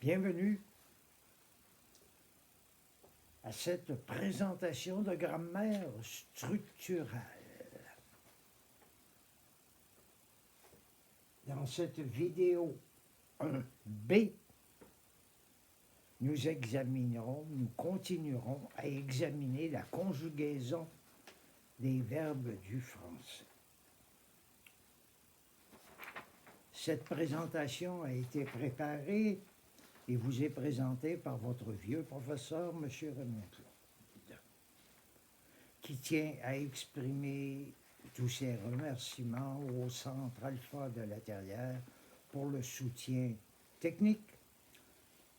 Bienvenue à cette présentation de grammaire structurale. Dans cette vidéo 1B, nous continuerons à examiner la conjugaison des verbes du français. Cette présentation a été préparée et vous est présentée par votre vieux professeur, M. Raymond Claude, qui tient à exprimer tous ses remerciements au Centre Alpha de la Terrière pour le soutien technique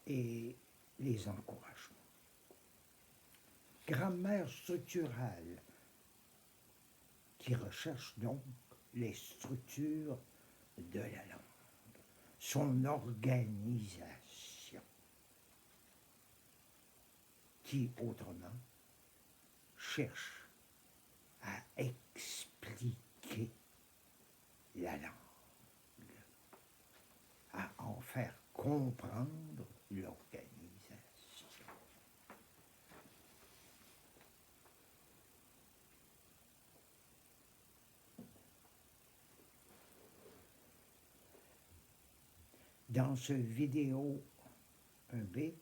et les encouragements. Grammaire structurale, qui recherche donc les structures de la langue, son organisation, qui, autrement, cherche à expliquer la langue, à en faire comprendre l'organisation. Dans ce vidéo 1B,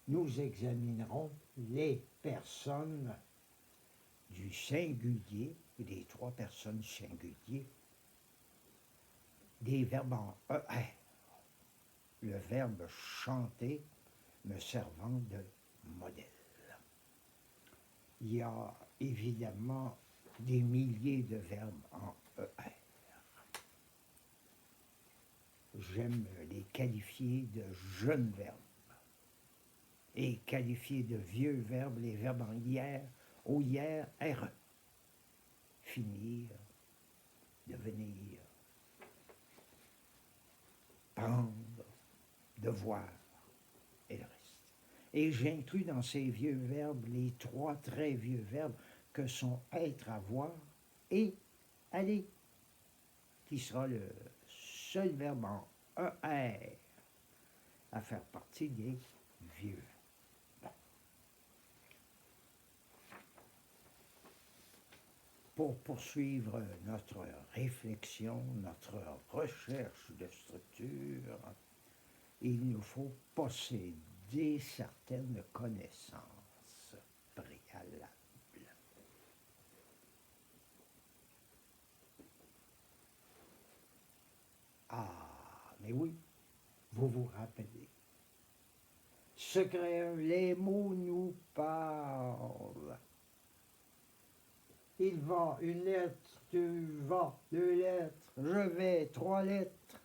nous examinerons les personnes du singulier, des trois personnes singuliers, des verbes en ER, le verbe chanter me servant de modèle. Il y a évidemment des milliers de verbes en ER. J'aime les qualifier de jeunes verbes et qualifier de vieux verbes les verbes en hier, au hier, RE. Finir, devenir, prendre, devoir et le reste. Et j'inclus dans ces vieux verbes les trois très vieux verbes que sont être, avoir et aller, qui sera le seul verbe en ER à faire partie des vieux. Pour poursuivre notre réflexion, notre recherche de structure, il nous faut posséder certaines connaissances préalables. Ah, mais oui, vous vous rappelez. Secret 1, les mots nous parlent. Il va, une lettre, tu vas, deux lettres, je vais, trois lettres.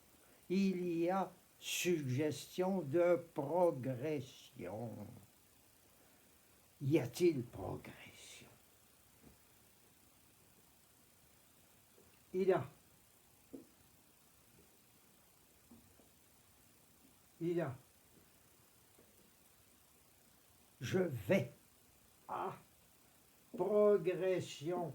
Il y a suggestion de progression. Y a-t-il progression? Il a. Il a. Je vais. Ah. Progression,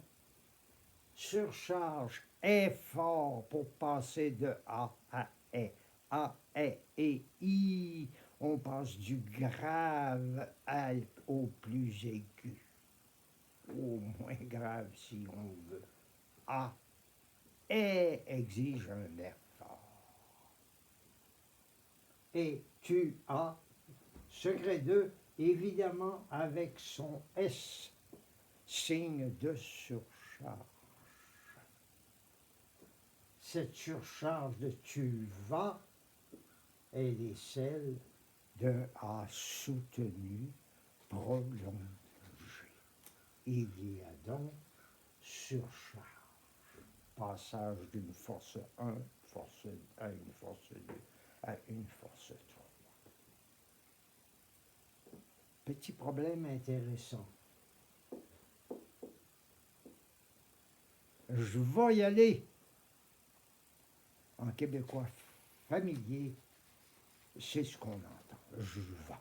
surcharge, effort pour passer de A à E, A, E et I. On passe du grave au plus aigu, au moins grave si on veut. A, E exige un effort. Et tu as, secret 2, évidemment avec son S, signe de surcharge. Cette surcharge de tu vas, elle est celle de A soutenu prolongé. Il y a donc surcharge. Passage d'une force 1 à une force 2 à une force 3. Petit problème intéressant. Je vais y aller. En québécois familier, c'est ce qu'on entend. Je vais.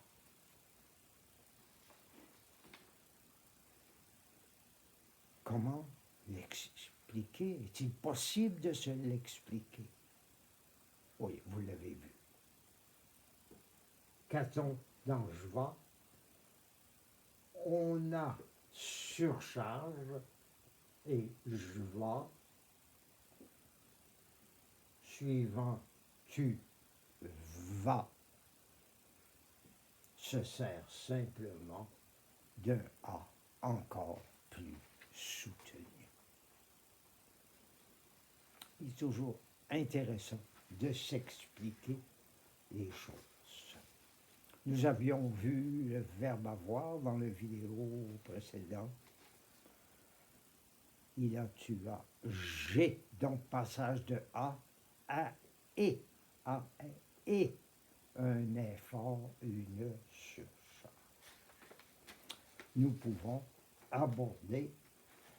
Comment l'expliquer? Est-il possible de se l'expliquer? Oui, vous l'avez vu. qu'a-t-on dans je vais? On a surcharge et je vais suivant tu Va se sert simplement d'un A encore plus soutenu. Il est toujours intéressant de s'expliquer les choses. Nous avions vu le verbe avoir dans la vidéo précédente. Il a, tu as, j'ai, donc passage de A à et. A et. Un effort, une surcharge. Nous pouvons aborder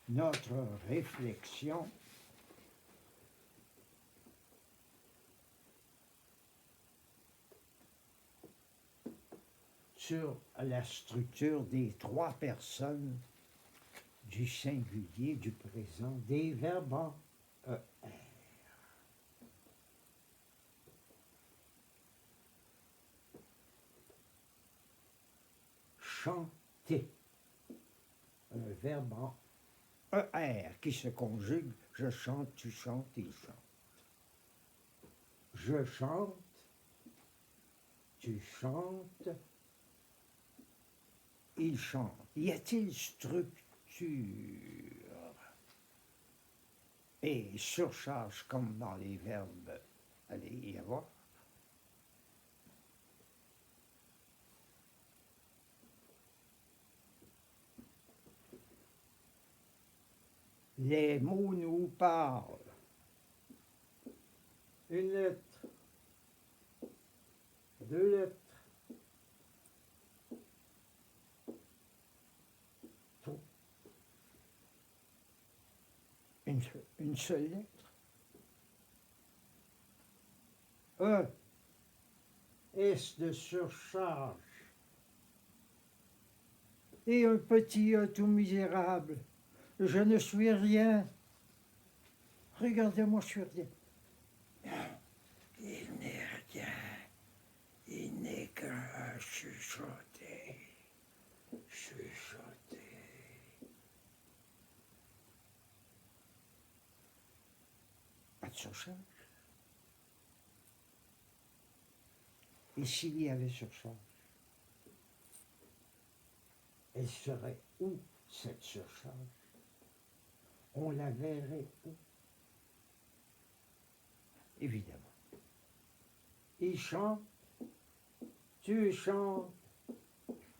notre réflexion sur la structure des trois personnes du singulier, du présent, des verbes en ER. Chanter, un verbe en ER qui se conjugue, je chante, tu chantes, il chante. Je chante, tu chantes, il chante. Y a-t-il structure et surcharge comme dans les verbes? Allez y avoir. Les mots nous parlent. Une lettre, deux lettres, Une seule lettre. E, S de surcharge, et un petit E tout misérable. Je ne suis rien. Regardez-moi, je suis rien. Non, il n'est rien. Il n'est qu'un chuchoté. Chuchoté. Pas de surcharge. Et s'il y avait surcharge, elle serait où cette surcharge? On la verrait où? Évidemment. Il chante, tu chantes,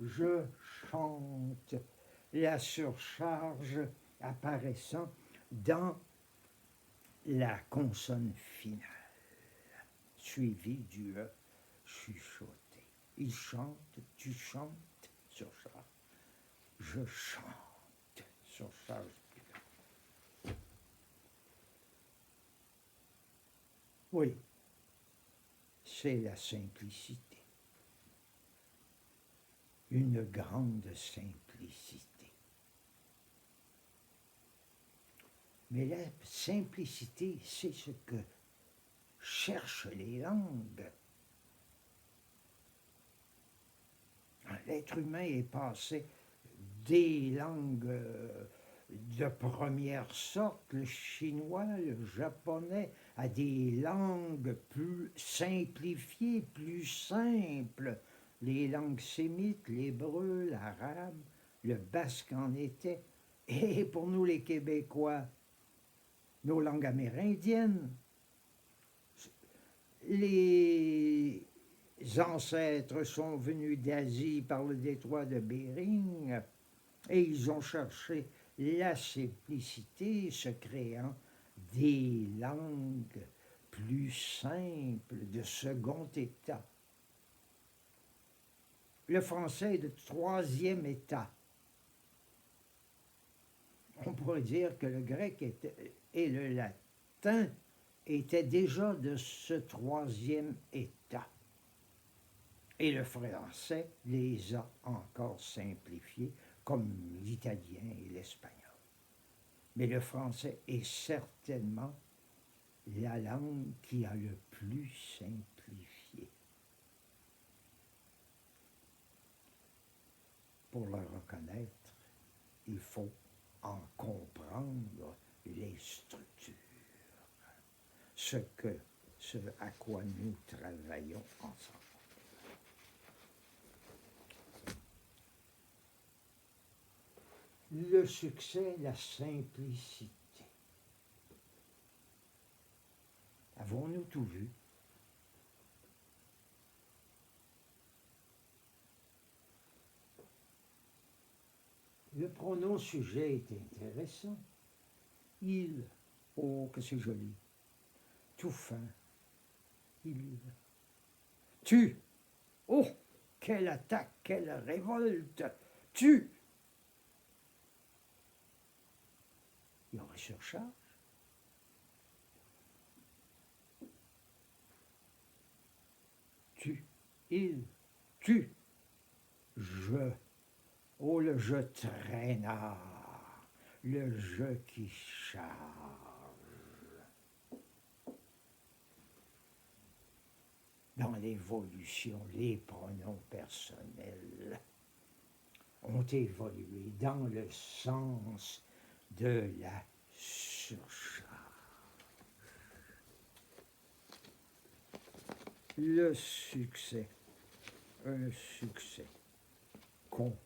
je chante. La surcharge apparaissant dans la consonne finale, suivie du E chuchoté. Il chante, tu chantes, surcharge. Je chante, surcharge. Oui, c'est la simplicité. Une grande simplicité. Mais la simplicité, c'est ce que cherchent les langues. L'être humain est passé des langues de première sorte, le chinois, le japonais, à des langues plus simplifiées, plus simples. Les langues sémites, l'hébreu, l'arabe, le basque en était. Et pour nous les Québécois, nos langues amérindiennes. Les ancêtres sont venus d'Asie par le détroit de Bering et ils ont cherché la simplicité, se créant des langues plus simples de second état. Le français est de troisième état. On pourrait dire que le grec et le latin étaient déjà de ce troisième état. Et le français les a encore simplifiés, comme l'italien et l'espagnol. Mais le français est certainement la langue qui a le plus simplifié. Pour le reconnaître, il faut en comprendre les structures, ce à quoi nous travaillons ensemble. Le succès, la simplicité. Avons-nous tout vu? Le pronom sujet est intéressant. Il, oh, que c'est joli, tout fin, il. Tu, oh, quelle attaque, quelle révolte, tu. Il y aurait surcharge. Tu, il, tu, je. Oh, le je traînard, le je qui charge. Dans l'évolution, les pronoms personnels ont évolué dans le sens de la surcharge. Le succès, un succès complet.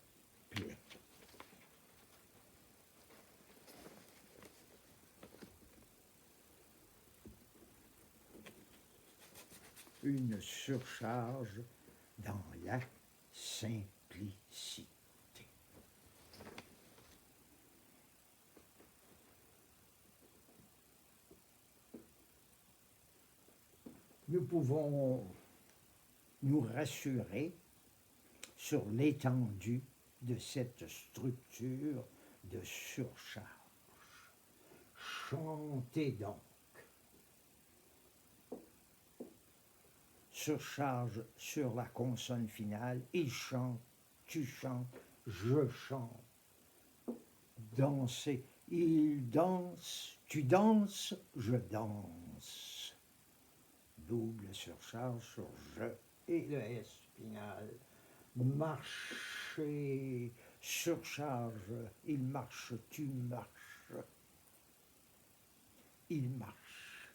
Une surcharge dans la simplicité. Nous pouvons nous rassurer sur l'étendue de cette structure de surcharge. Chantez donc. Surcharge sur la consonne finale, il chante, tu chantes, Je chante. danser, il danse, tu danses, je danse. Double surcharge sur je Et le S final. marcher, surcharge, il marche, tu marches, il marche.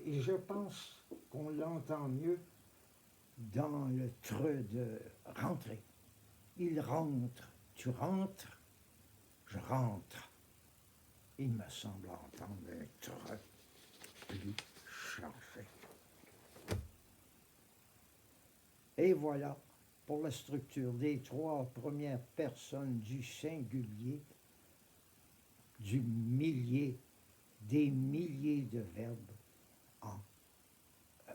Et je pense qu'on l'entend mieux Dans le treu de rentrer, il rentre, tu rentres, je rentre. Il me semble entendre un treu plus chargé. Et voilà pour la structure des trois premières personnes du singulier, du millier, des milliers de verbes en ER.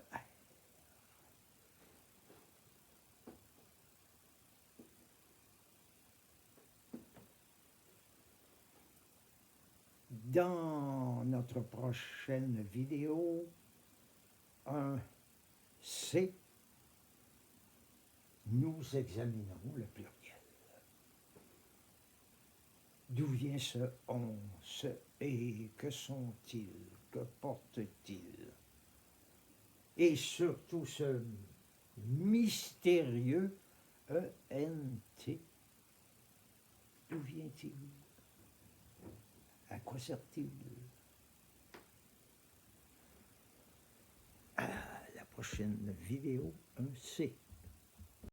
Dans notre prochaine vidéo, un C, nous examinons le pluriel. D'où vient ce on, ce et, que sont-ils, que portent-ils? Et surtout ce mystérieux ENT, d'où vient-il? À quoi sert-il? À la prochaine vidéo, un C.